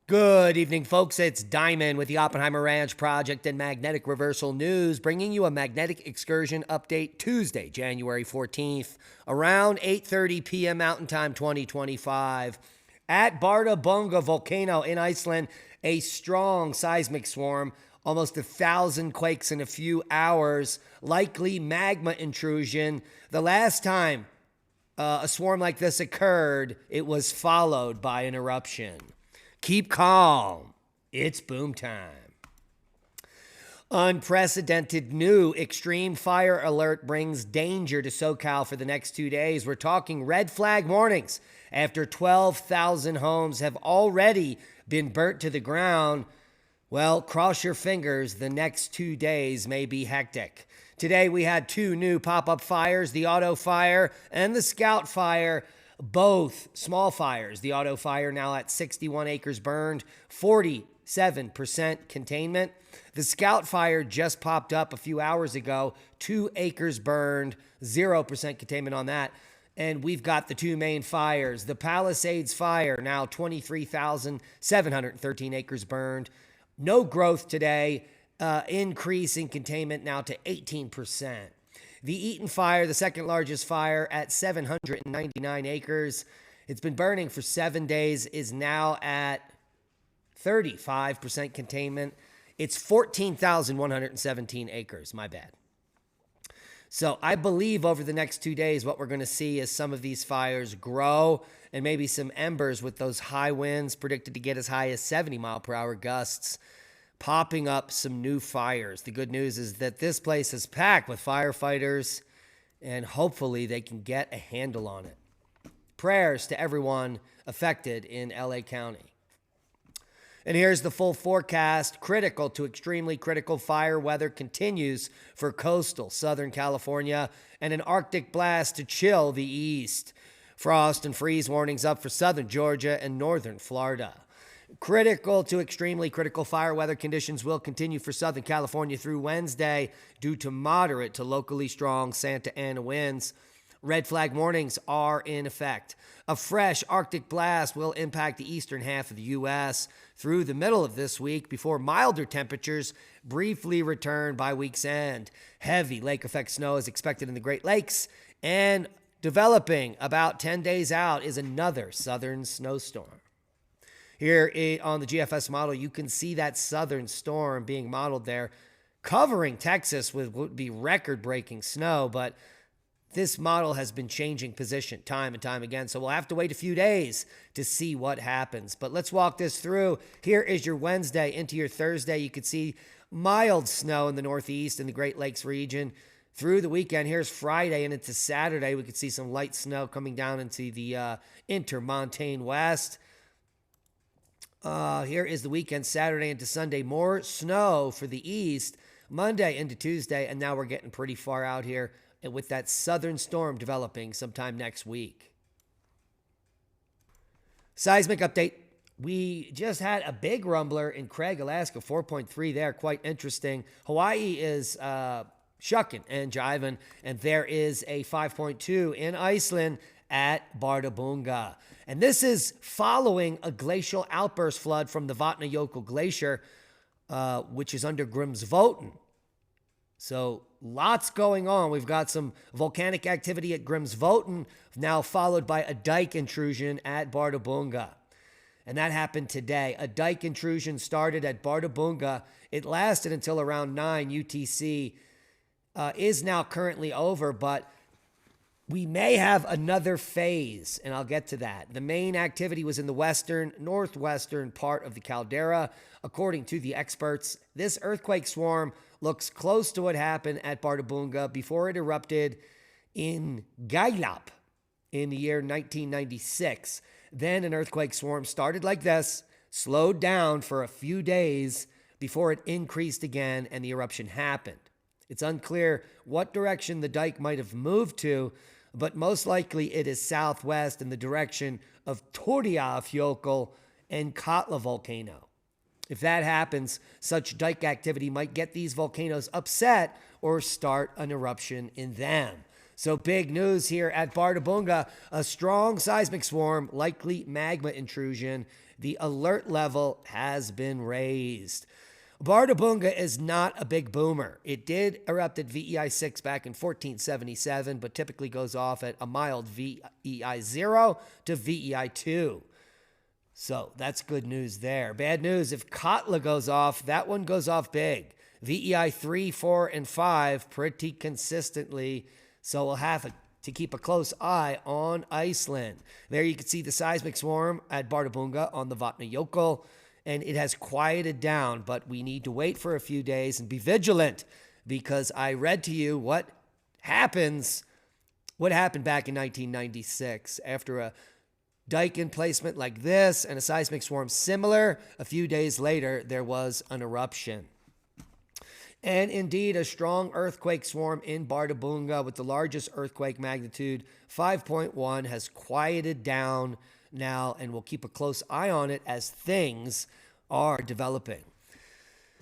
Good evening, folks. It's Diamond with the Oppenheimer Ranch Project and Magnetic Reversal News, bringing you a magnetic excursion update Tuesday, January 14th, around 8:30 p.m. Mountain Time 2025. At Bárðarbunga Volcano in Iceland, a strong seismic swarm, almost 1,000 quakes in a few hours, likely magma intrusion. The last time a swarm like this occurred, it was followed by an eruption. Keep calm. It's boom time. Unprecedented new extreme fire alert brings danger to SoCal for the next 2 days. We're talking red flag warnings after 12,000 homes have already been burnt to the ground. Well, cross your fingers. The next 2 days may be hectic. Today we had two new pop-up fires, the Auto Fire and the Scout Fire. Both small fires. The Auto Fire now at 61 acres burned, 47% containment. The Scout Fire just popped up a few hours ago, 2 acres burned, 0% containment on that. And we've got the two main fires. The Palisades Fire, now 23,713 acres burned. No growth today, increase in containment now to 18%. The Eaton Fire, the second largest fire at 799 acres. It's been burning for 7 days, is now at 35% containment. It's 14,117 acres, my bad. So I believe over the next 2 days, what we're going to see is some of these fires grow and maybe some embers with those high winds predicted to get as high as 70-mile-per-hour gusts, popping up some new fires. The good news is that this place is packed with firefighters, and hopefully they can get a handle on it. Prayers to everyone affected in LA County. And here's the full forecast. Critical to extremely critical fire weather continues for coastal Southern California and an Arctic blast to chill the east. Frost and freeze warnings up for southern Georgia and northern Florida. Critical to extremely critical fire weather conditions will continue for Southern California through Wednesday due to moderate to locally strong Santa Ana winds. Red flag warnings are in effect. A fresh Arctic blast will impact the eastern half of the U.S. through the middle of this week before milder temperatures briefly return by week's end. Heavy lake effect snow is expected in the Great Lakes, and developing about 10 days out is another southern snowstorm. Here on the GFS model, you can see that southern storm being modeled there, covering Texas with what would be record-breaking snow, but this model has been changing position time and time again, so we'll have to wait a few days to see what happens. But let's walk this through. Here is your Wednesday into your Thursday. You can see mild snow in the Northeast and the Great Lakes region. Through the weekend, here's Friday and into Saturday, we could see some light snow coming down into the intermontane west. Here is the weekend, Saturday into Sunday. More snow for the east, Monday into Tuesday, and now we're getting pretty far out here and with that southern storm developing sometime next week. Seismic update. We just had a big rumbler in Craig, Alaska, 4.3 there. Quite interesting. Hawaii is shucking and jiving, and there is a 5.2 in Iceland at Bárðarbunga. And this is following a glacial outburst flood from the Vatnajökull Glacier, which is under Grímsvötn. So lots going on. We've got some volcanic activity at Grímsvötn, now followed by a Dyke intrusion at Bárðarbunga. And that happened today. A Dyke intrusion started at Bárðarbunga. It lasted until around 9 UTC. Is now currently over, but we may have another phase, and I'll get to that. The main activity was in the western, northwestern part of the caldera. According to the experts, this earthquake swarm looks close to what happened at Bárðarbunga before it erupted in Gailap in the year 1996. Then an earthquake swarm started like this, slowed down for a few days before it increased again and the eruption happened. It's unclear what direction the dike might have moved to, but most likely it is southwest in the direction of Toreyjarfjökull and Katla Volcano. If that happens, such dike activity might get these volcanoes upset or start an eruption in them. So big news here at Bárðarbunga, a strong seismic swarm, likely magma intrusion, The alert level has been raised. Bárðarbunga is not a big boomer. It did erupt at VEI 6 back in 1477, but typically goes off at a mild VEI 0 to VEI 2. So that's good news there. Bad news, if Katla goes off, that one goes off big. VEI 3, 4, and 5 pretty consistently, so we'll have to keep a close eye on Iceland. There you can see the seismic swarm at Bárðarbunga on the Vatnajökull, and it has quieted down, but we need to wait for a few days and be vigilant, because I read to you what happened back in 1996 after a Dyke emplacement like this and a seismic swarm similar. A few days later, there was an eruption. And indeed, a strong earthquake swarm in Bárðarbunga with the largest earthquake magnitude, 5.1, has quieted down now, and we'll keep a close eye on it as things are developing.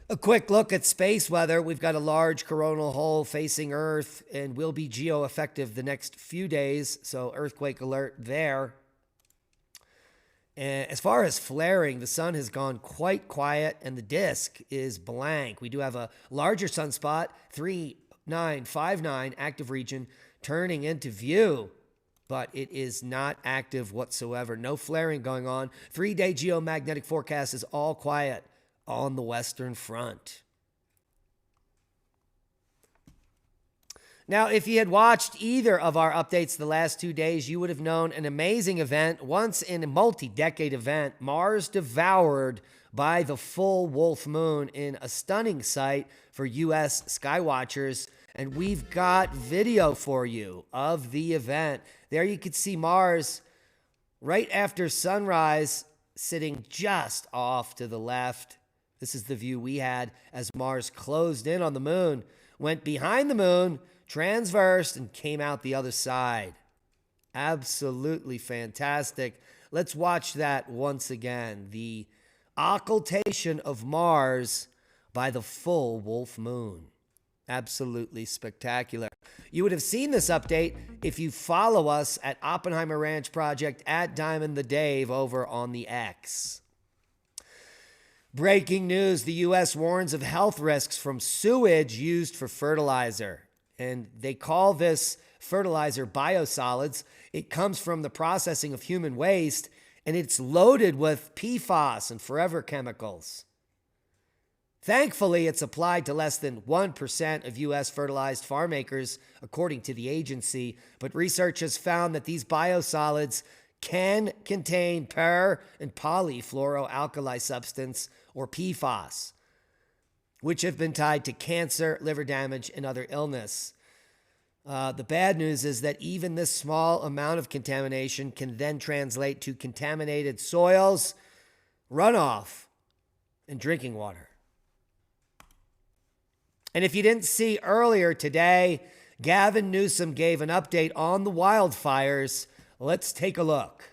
A quick look at space weather. We've got a large coronal hole facing Earth and will be geo-effective the next few days, so earthquake alert there. And as far as flaring, the sun has gone quite quiet and the disk is blank. We do have a larger sunspot, 3959 active region, turning into view, but it is not active whatsoever. No flaring going on. 3-day geomagnetic forecast is all quiet on the Western Front. Now, if you had watched either of our updates the last 2 days, you would have known an amazing event, once in a multi-decade event, Mars devoured by the full wolf moon in a stunning sight for U.S. skywatchers. And we've got video for you of the event. There you can see Mars right after sunrise, sitting just off to the left. This is the view we had as Mars closed in on the moon, went behind the moon, transversed, and came out the other side. Absolutely fantastic. Let's watch that once again. The occultation of Mars by the full wolf moon. Absolutely spectacular. You would have seen this update if you follow us at Oppenheimer Ranch Project at Diamond the Dave over on the X. Breaking news, the U.S. warns of health risks from sewage used for fertilizer. And they call this fertilizer biosolids. It comes from the processing of human waste, and it's loaded with PFAS and forever chemicals. Thankfully, it's applied to less than 1% of U.S. fertilized farm acres, according to the agency. But research has found that these biosolids can contain per- and polyfluoroalkyl substance, or PFAS, which have been tied to cancer, liver damage, and other illness. The bad news is that even this small amount of contamination can then translate to contaminated soils, runoff, and drinking water. And if you didn't see earlier today, Gavin Newsom gave an update on the wildfires. Let's take a look.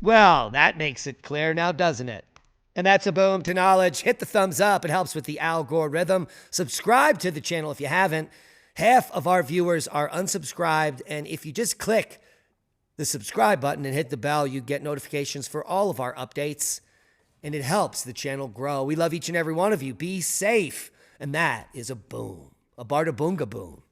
Well, that makes it clear now, doesn't it? And that's a boom to knowledge. Hit the thumbs up. It helps with the algorithm. Subscribe to the channel if you haven't. Half of our viewers are unsubscribed. And if you just click the subscribe button and hit the bell, you get notifications for all of our updates. And it helps the channel grow. We love each and every one of you. Be safe. And that is a boom. A Bárðarbunga boom.